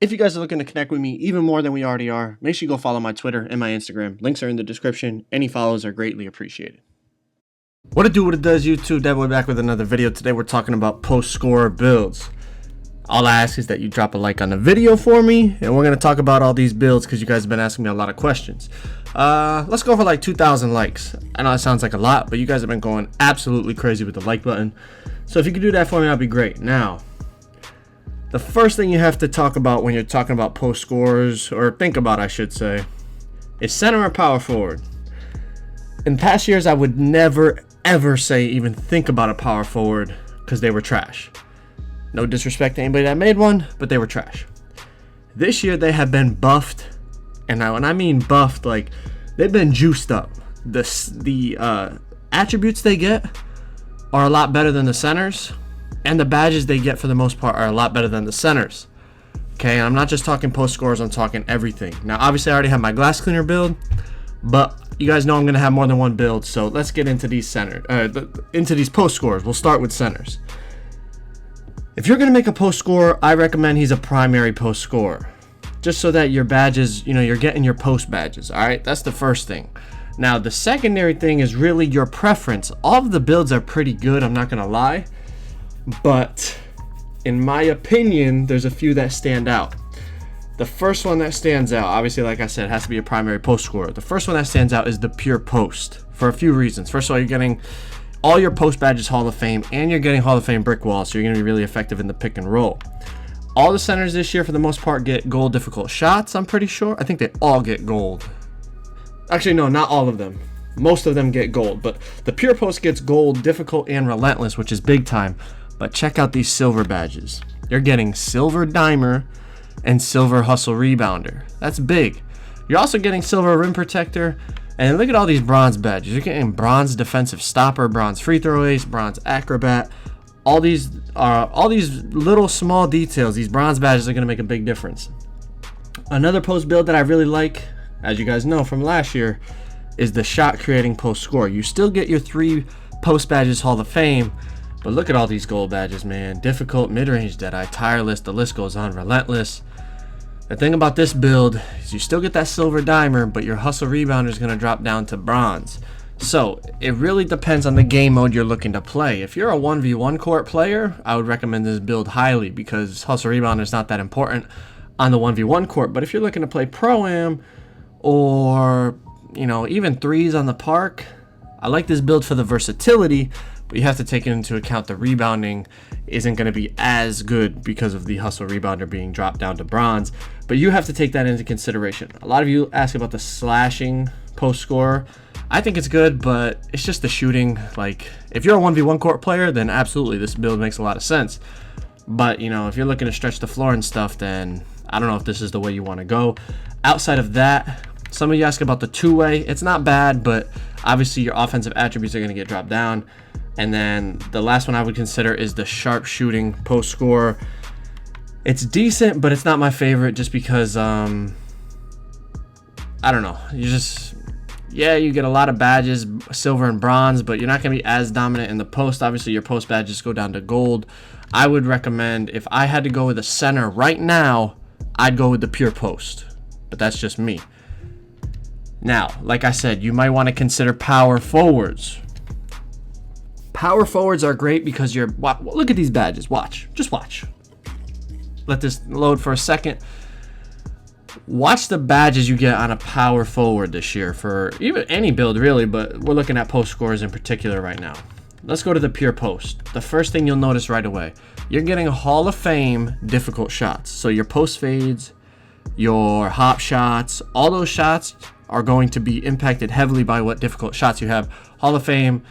If you guys are looking to connect with me even more than we already are, make sure you go follow my Twitter and my Instagram. Links are in the description. Any follows are greatly appreciated. What it do, what it does, YouTube? Deadboy back with another video. Today we're talking about post-scorer builds. All I ask is that you drop a like on the video for me, and we're going to talk about all these builds because you guys have been asking me a lot of questions. Let's go for like 2,000 likes. I know it sounds like a lot, but you guys have been going absolutely crazy with the like button. So if you could do that for me, that'd be great. Now, the first thing you have to talk about when you're talking about post scorers, or think about, I should say, is center or power forward. In past years, I would never, ever say even think about a power forward because they were trash. No disrespect to anybody that made one, but they were trash. This year, they have been buffed, and when I mean buffed, like they've been juiced up. The attributes they get are a lot better than the centers. And the badges they get for the most part are a lot better than the centers. Okay, and I'm not just talking post scores, I'm talking everything. Now, obviously, I already have my glass cleaner build, but you guys know I'm going to have more than one build. So let's get into these into these post scores. We'll start with centers. If you're going to make a post scorer, I recommend he's a primary post scorer, just so that your badges, you're getting your post badges. All right, that's the first thing. Now, the secondary thing is really your preference. All of the builds are pretty good, I'm not going to lie. But in my opinion, there's a few that stand out. The first one that stands out, obviously, like I said, has to be a primary post scorer. The first one that stands out is the pure post for a few reasons. First of all, you're getting all your post badges Hall of Fame, and you're getting Hall of Fame brick walls, so you're going to be really effective in the pick and roll. All the centers this year, for the most part, get gold difficult shots, I'm pretty sure. I think they all get gold. Actually, no, not all of them. Most of them get gold, but the pure post gets gold, difficult, and relentless, which is big time. But check out these silver badges. You're getting silver dimer and silver hustle rebounder. That's big. You're also getting silver rim protector. And look at all these bronze badges. You're getting bronze defensive stopper, bronze free throw ace, bronze acrobat. All these little small details. These bronze badges are going to make a big difference. Another post build that I really like, as you guys know from last year, is the shot creating post score. You still get your 3 post badges Hall of Fame. But look at all these gold badges, man. Difficult, mid-range, Deadeye, tireless, the list goes on, relentless. The thing about this build is you still get that silver dimer, but your hustle rebounder is going to drop down to bronze. So it really depends on the game mode you're looking to play. If you're a 1v1 court player, I would recommend this build highly because hustle rebounder is not that important on the 1v1 court. But if you're looking to play Pro-Am or, even threes on the park, I like this build for the versatility. But you have to take into account the rebounding isn't going to be as good because of the hustle rebounder being dropped down to bronze. But you have to take that into consideration. A lot of you ask about the slashing post scorer. I think it's good, but it's just the shooting. Like, if you're a 1v1 court player, then absolutely this build makes a lot of sense. But, if you're looking to stretch the floor and stuff, then I don't know if this is the way you want to go. Outside of that, some of you ask about the two-way. It's not bad, but obviously your offensive attributes are going to get dropped down. And then the last one I would consider is the sharpshooting post score. It's decent, but it's not my favorite just because, I don't know. You get a lot of badges, silver and bronze, but you're not going to be as dominant in the post. Obviously, your post badges go down to gold. I would recommend, if I had to go with a center right now, I'd go with the pure post. But that's just me. Now, like I said, you might want to consider power forwards. Power forwards are great because look at these badges. Just watch. Let this load for a second. Watch the badges you get on a power forward this year for even any build really, but we're looking at post scores in particular right now. Let's go to the pure post. The first thing you'll notice right away, you're getting a Hall of Fame difficult shots. So your post fades, your hop shots, all those shots are going to be impacted heavily by what difficult shots you have. Hall of Fame,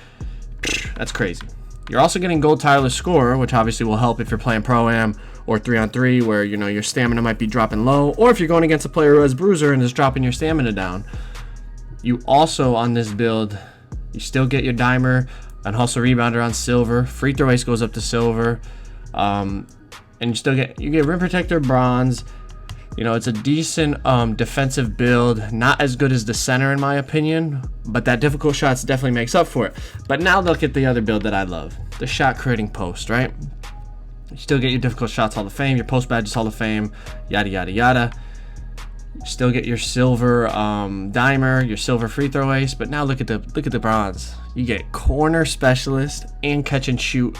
that's crazy. You're also getting gold tireless scorer, which obviously will help if you're playing Pro-Am or 3-on-3 where your stamina might be dropping low, or if you're going against a player who has bruiser and is dropping your stamina down. You also, on this build, you still get your dimer and hustle rebounder on silver. Free throw ace goes up to silver. And you get rim protector bronze. It's a decent defensive build. Not as good as the center in my opinion, but that difficult shots definitely makes up for it. But now look at the other build that I love, the shot creating post, right? You still get your difficult shots Hall of Fame, your post badges Hall of Fame, yada yada yada. You still get your silver dimer, your silver free throw ace, but now look at the bronze. You get corner specialist and catch and shoot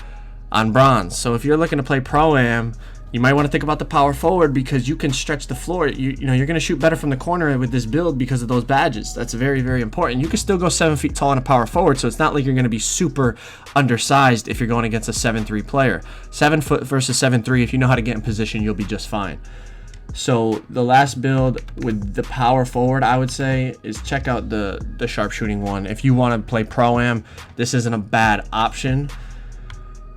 on bronze. So if you're looking to play Pro-Am, you might want to think about the power forward, because you can stretch the floor. You know, you're going to shoot better from the corner with this build because of those badges. That's very, very important. You can still go 7 feet tall in a power forward, so it's not like you're going to be super undersized if you're going against a 7'3" player. 7 foot versus 7'3", if you know how to get in position, you'll be just fine. So the last build with the power forward, I would say, is check out the sharpshooting one. If you want to play Pro-Am, this isn't a bad option.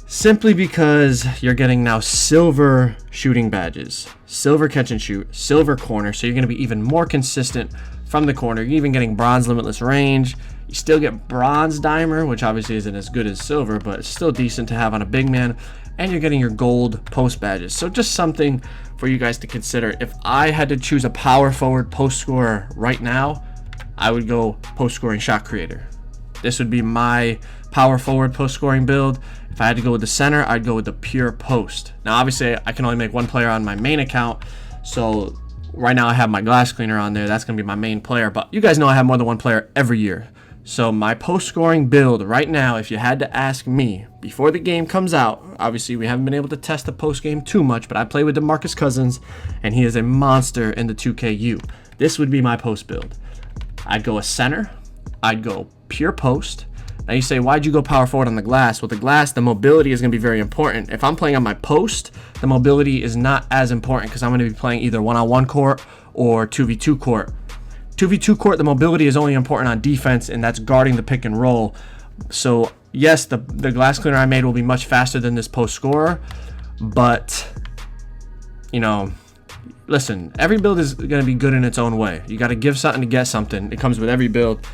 Simply because you're getting now silver shooting badges, silver catch and shoot, silver corner, so you're going to be even more consistent from the corner. You're even getting bronze limitless range. You still get bronze dimer, which obviously isn't as good as silver, but it's still decent to have on a big man. And you're getting your gold post badges. So just something for you guys to consider. If I had to choose a power forward post scorer right now, I would go post scoring shot creator. This would be my power forward post scoring build. If I had to go with the center, I'd go with the pure post. Now, obviously, I can only make one player on my main account. So right now I have my glass cleaner on there. That's going to be my main player. But you guys know I have more than one player every year. So my post scoring build right now, if you had to ask me before the game comes out, obviously we haven't been able to test the post game too much, but I play with DeMarcus Cousins and he is a monster in the 2KU. This would be my post build. I'd go a center. I'd go pure post. Now you say, why'd you go power forward on the glass? Well, the glass, the mobility is going to be very important. If I'm playing on my post, the mobility is not as important because I'm going to be playing either 1-on-1 court or 2v2 court. 2v2 court, the mobility is only important on defense, and that's guarding the pick and roll. So yes, the glass cleaner I made will be much faster than this post scorer, but you know, listen, every build is going to be good in its own way. You got to give something to get something. It comes with every build.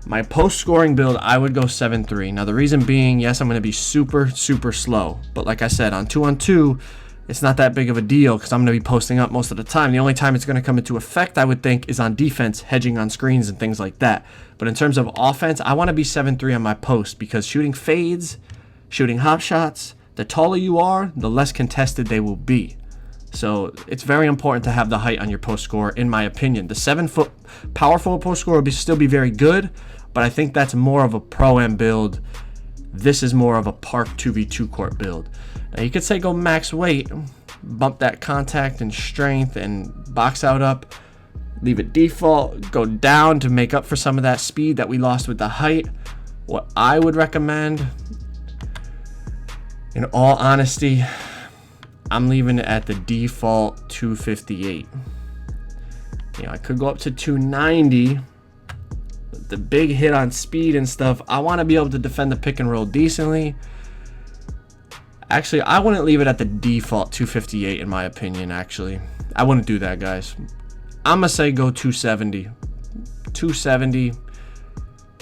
My post scoring build, I would go 7'3". Now the reason being, yes, I'm going to be super slow, but like I said, on 2-on-2, it's not that big of a deal because I'm going to be posting up most of the time. The only time it's going to come into effect, I would think, is on defense, hedging on screens and things like that. But in terms of offense, I want to be 7'3" on my post because shooting fades, shooting hop shots, the taller you are, the less contested they will be. So it's very important to have the height on your post score, in my opinion. The 7-foot power forward post score will still be very good, but I think that's more of a Pro-Am build. This is more of a park 2v2 court build. Now you could say go max weight, bump that contact and strength and box out up, leave it default, go down to make up for some of that speed that we lost with the height. What I would recommend, in all honesty, I'm leaving it at the default 258. You know, I could go up to 290. The big hit on speed and stuff, I want to be able to defend the pick and roll decently. Actually, I wouldn't leave it at the default 258 in my opinion, actually. I wouldn't do that, guys. I'm going to say go 270. 270.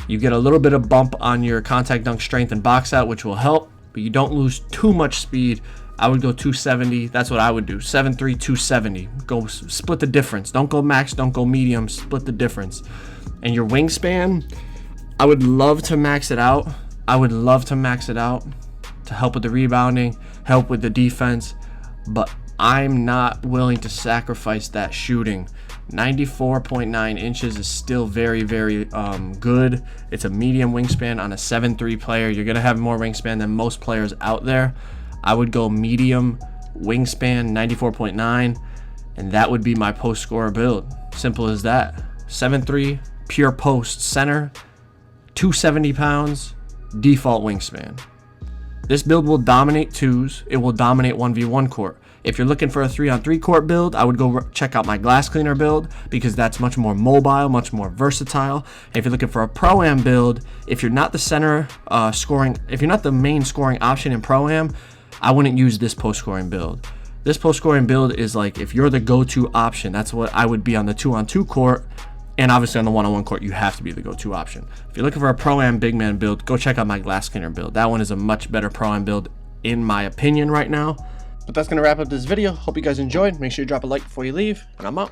You get a little bit of bump on your contact dunk strength and box out, which will help, but you don't lose too much speed. I would go 270. That's what I would do. 7'3", 270. Go split the difference. Don't go max, don't go medium. Split the difference. And your wingspan, I would love to max it out. To help with the rebounding, help with the defense, but I'm not willing to sacrifice that shooting. 94.9 inches is still very good. It's a medium wingspan on a 7'3" player. You're gonna have more wingspan than most players out there. I would go medium wingspan, 94.9, and that would be my post scorer build. Simple as that. 7'3", pure post center, 270 pounds, default wingspan. This build will dominate twos. It will dominate 1v1 court. If you're looking for a 3-on-3 court build, I would go check out my glass cleaner build because that's much more mobile, much more versatile. And if you're looking for a Pro-Am build, if you're not the center scoring, if you're not the main scoring option in Pro-Am, I wouldn't use this post scoring build. This post scoring build is like if you're the go-to option, that's what I would be on the 2-on-2 court. And obviously on the 1-on-1 court, you have to be the go-to option. If you're looking for a Pro-Am big man build, go check out my glass cleaner build. That one is a much better Pro-Am build in my opinion right now. But that's going to wrap up this video. Hope you guys enjoyed. Make sure you drop a like before you leave, and I'm out.